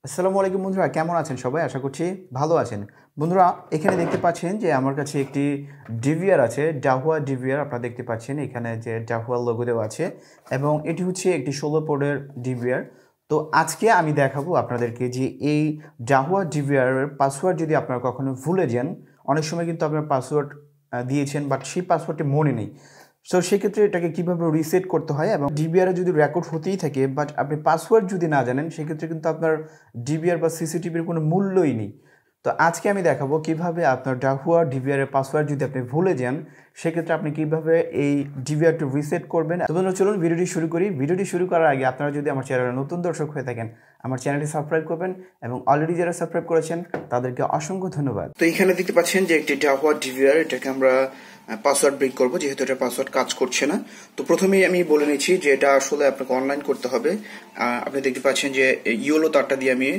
আসসালামু আলাইকুম বন্ধুরা, কেমন আছেন সবাই? আশা করছি ভালো আছেন। বন্ধুরা, এখানে দেখতে পাচ্ছেন যে আমার কাছে একটি ডিভিআর আছে, ডাহুয়া ডিভিআর। আপনারা দেখতে পাচ্ছেন এখানে যে ডাহুয়া লোগো দেওয়া আছে এবং এটি হচ্ছে একটি 16 পোর্টের ডিভিআর। তো আজকে আমি দেখাবো আপনাদেরকে যে এই ডাহুয়া ডিভিআরের পাসওয়ার্ড যদি আপনারা কখনো ভুলে যান, অনেক সময় কিন্তু আপনার পাসওয়ার্ড দিয়েছেন বাট সেই পাসওয়ার্ডটি মনে নেই। সো সেক্ষেত্রে এটাকে কীভাবে রিসেট করতে হয় এবং ডিবিআরে যদি রেকর্ড হতেই থাকে বাট আপনি পাসওয়ার্ড যদি না জানেন, সেক্ষেত্রে কিন্তু আপনার ডিবিআর বা সিসিটিভির কোনো মূল্যই নেই। তো আজকে আমি দেখাবো কিভাবে আপনার ডাহুয়া ডিবিআরের পাসওয়ার্ড যদি আপনি ভুলে যান, সেক্ষেত্রে আপনি কিভাবে এই ডিবিআরটি রিসেট করবেন। তো বন্ধুরা, চলুন ভিডিওটি শুরু করি। ভিডিওটি শুরু করার আগে আপনারা যদি আমার চ্যানেলে নতুন দর্শক হয়ে থাকেন, আমার চ্যানেলটি সাবস্ক্রাইব করবেন এবং অলরেডি যারা সাবস্ক্রাইব করেছেন তাদেরকে অসংখ্য ধন্যবাদ। তো এখানে দেখতে পাচ্ছেন যে একটি ডাহুয়া ডিবিআর, এটাকে আমরা পাসওয়ার্ড ব্রেক করবো, যেহেতু এটা পাসওয়ার্ড কাজ করছে না। তো প্রথমেই আমি বলে নিচ্ছি যে এটা আসলে আপনাকে অনলাইন করতে হবে। আপনি দেখতে পাচ্ছেন যে ইয়োলো তারটা দিয়ে আমি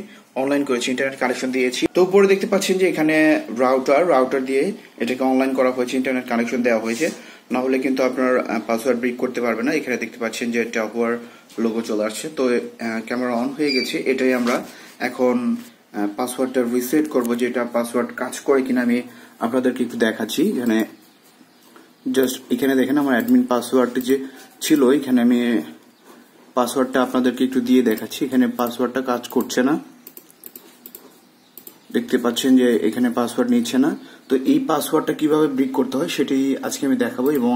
অনলাইন করেছি, ইন্টারনেট কানেকশন দিয়েছি। তো উপরে দেখতে পাচ্ছেন যে এখানে রাউটার দিয়ে এটাকে অনলাইন করা হয়েছে, ইন্টারনেট কানেকশন দেওয়া হয়েছে। না হলে কিন্তু আপনার পাসওয়ার্ড ব্রেক করতে পারবে না। এখানে দেখতে পাচ্ছেন যে ডাহুয়ার লোগো চলে আসছে। তো ক্যামেরা অন হয়ে গেছে। এটাই আমরা এখন পাসওয়ার্ডটা রিসেট করবো, যেটা পাসওয়ার্ড কাজ করে কিনা আমি আপনাদেরকে একটু দেখাচ্ছি। জাস্ট এখানে দেখেন আমার অ্যাডমিন পাসওয়ার্ডটি যে ছিল, এখানে আমি পাসওয়ার্ডটা আপনাদেরকে একটু দিয়ে দেখাচ্ছি। এখানে পাসওয়ার্ডটা কাজ করছে না, দেখতে পাচ্ছেন যে এখানে পাসওয়ার্ড নিচ্ছে না। তো এই পাসওয়ার্ডটা কিভাবে ব্রেক করতে হয় সেটি আজকে আমি দেখাবো। এবং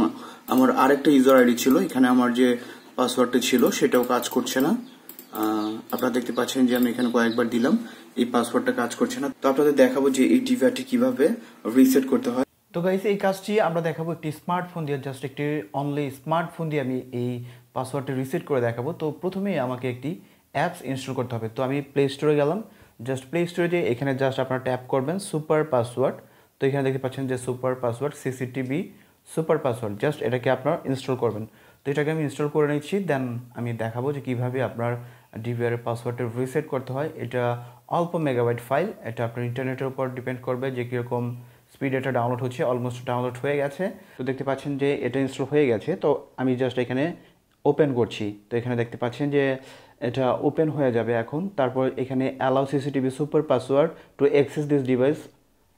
আমার আরেকটা ইউজার আইডি ছিল, এখানে আমার যে পাসওয়ার্ডটা ছিল সেটাও কাজ করছে না। আপনারা দেখতে পাচ্ছেন যে আমি এখানে কয়েকবার দিলাম, এই পাসওয়ার্ডটা কাজ করছে না। তো আপনাদের দেখাবো যে এই ডিভাইসটি কিভাবে রিসেট করতে হয়। তো গাইস, এই কাজটি আমরা দেখাবো একটি স্মার্টফোন দিয়ে, জাস্ট একটি অনলি স্মার্টফোন দিয়ে আমি এই পাসওয়ার্ডটি রিসেট করে দেখাবো। তো প্রথমেই আমাকে একটি অ্যাপস ইনস্টল করতে হবে। তো আমি প্লে স্টোরে গেলাম। জাস্ট প্লে স্টোরে যে এখানে জাস্ট আপনারা ট্যাপ করবেন সুপার পাসওয়ার্ড। তো এখানে দেখতে পাচ্ছেন যে super password, CCTV super password, just এটাকে আপনারা ইনস্টল করবেন। তো এটাকে আমি ইনস্টল করে নিচ্ছি। দেন আমি দেখাবো যে কীভাবে আপনার ডিভিআরের পাসওয়ার্ডটা রিসেট করতে হয়। এটা অল্প মেগাবাইট ফাইল, এটা আপনার ইন্টারনেটের উপর ডিপেন্ড করবে যে কীরকম স্পিড এটা ডাউনলোড হচ্ছে। অলমোস্ট ডাউনলোড হয়ে গেছে। তো দেখতে পাচ্ছেন যে এটা ইনস্টল হয়ে গেছে। তো আমি জাস্ট এখানে ওপেন করছি। তো এখানে দেখতে পাচ্ছেন যে এটা ওপেন হয়ে যাবে এখন। তারপর এখানে allow CCTV super password to access this device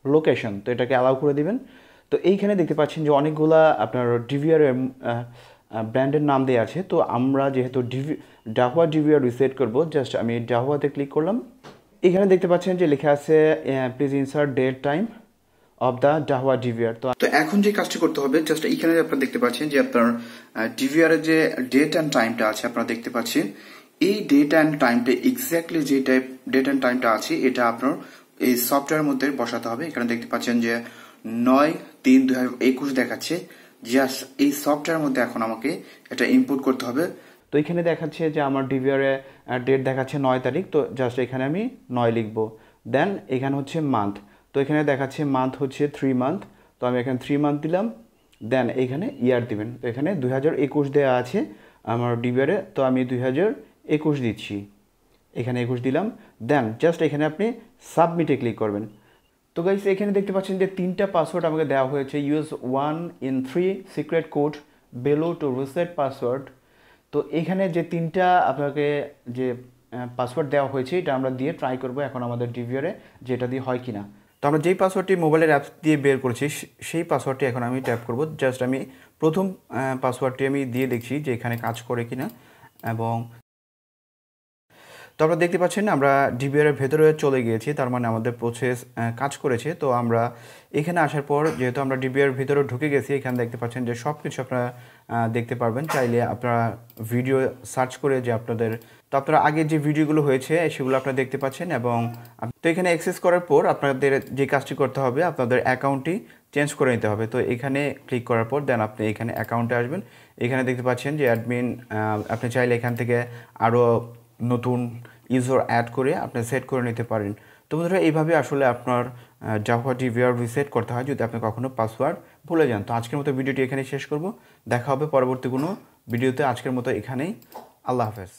location, তো এটাকে অ্যালাউ করে দিবেন। তো এইখানে দেখতে পাচ্ছেন যে অনেকগুলা আপনার ডিভিআরের ব্র্যান্ডের নাম দেওয়া আছে। তো আমরা যেহেতু ডাহুয়া ডিভিআর রিসেট করবো, জাস্ট আমি ডাহুয়াতে ক্লিক করলাম। এখানে দেখতে পাচ্ছেন যে লেখা আছে please insert date time of the Dahua DVR. তো এখন যে কাজটি করতে হবে, জাস্ট এখানে আপনারা দেখতে পাচ্ছেন যে আপনার ডিভিআর এর যে ডেট অ্যান্ড টাইমটা আছে, আপনারা দেখতে পাচ্ছেন এই ডেট অ্যান্ড টাইমটা এক্স্যাক্টলি যে ডেট অ্যান্ড টাইমটা আছে এটা আপনার এই সফটওয়্যারের মধ্যে বসাতে হবে। এখানে দেখতে পাচ্ছেন যে 9/3/2021 দেখাচ্ছে। জাস্ট এই সফটওয়্যারের মধ্যে এখন আমাকে এটা ইনপুট করতে হবে। তো এখানে দেখাচ্ছে যে আমার ডিভিআরে ডেট দেখাচ্ছে 9 তারিখ। তো জাস্ট এখানে আমি 9 লিখবো। দেন এখানে হচ্ছে মান্থ। তো এখানে দেখাচ্ছে মান্থ হচ্ছে 3 মান্থ। তো আমি এখানে 3 মান্থ দিলাম। দেন এখানে ইয়ার দিবেন। তো এখানে 2021 দেওয়া আছে আমার ডিভিআরে। তো আমি 2021 দিচ্ছি। এখানে 21 দিলাম। দেন জাস্ট এখানে আপনি সাবমিটে ক্লিক করবেন। তো গাইস, এখানে দেখতে পাচ্ছেন যে 3টা পাসওয়ার্ড আমাকে দেওয়া হয়েছে। Use 1 in 3 secret code below to reset password. তো এখানে যে 3টা আপনাকে যে পাসওয়ার্ড দেওয়া হয়েছে, এটা আমরা দিয়ে ট্রাই করব এখন আমাদের ডিভিআরে যেটা দিয়ে হয় কিনা। তো আমরা যেই পাসওয়ার্ডটি মোবাইলের অ্যাপস দিয়ে বের করেছি সেই পাসওয়ার্ডটি এখন আমি ট্যাপ করব। জাস্ট আমি প্রথম পাসওয়ার্ডটি আমি দিয়ে দেখছি যে এখানে কাজ করে কিনা। এবং তো আপনারা দেখতে পাচ্ছেন আমরা ডিভিআরের ভেতরে চলে গিয়েছি, তার মানে আমাদের প্রসেস কাজ করেছে। তো আমরা এখানে আসার পর যেহেতু আমরা ডিভিআর ভিতরে ঢুকে গেছি, এখানে দেখতে পাচ্ছেন যে সব কিছু আপনারা দেখতে পারবেন। চাইলে আপনারা ভিডিও সার্চ করে যে তো আপনারা আগে যে ভিডিওগুলো হয়েছে সেগুলো আপনারা দেখতে পাচ্ছেন। এবং তো এখানে অ্যাক্সেস করার পর আপনাদের যে কাজটি করতে হবে, আপনাদের অ্যাকাউন্টটি চেঞ্জ করে নিতে হবে। তো এখানে ক্লিক করার পর দেন আপনি এখানে অ্যাকাউন্টে আসবেন। এখানে দেখতে পাচ্ছেন যে অ্যাডমিন, আপনি চাইলে এখান থেকে আরও নতুন ইউজার অ্যাড করে আপনি সেট করে নিতে পারেন। তো বন্ধুরা, এইভাবে আসলে আপনার ডাহুয়া ডিভিআর রিসেট করতে হয় যদি আপনি কখনো পাসওয়ার্ড ভুলে যান। তো আজকের মতো ভিডিওটি এখানেই শেষ করব। দেখা হবে পরবর্তী কোনো ভিডিওতে। আজকের মতো এখানেই। আল্লাহ হাফেজ।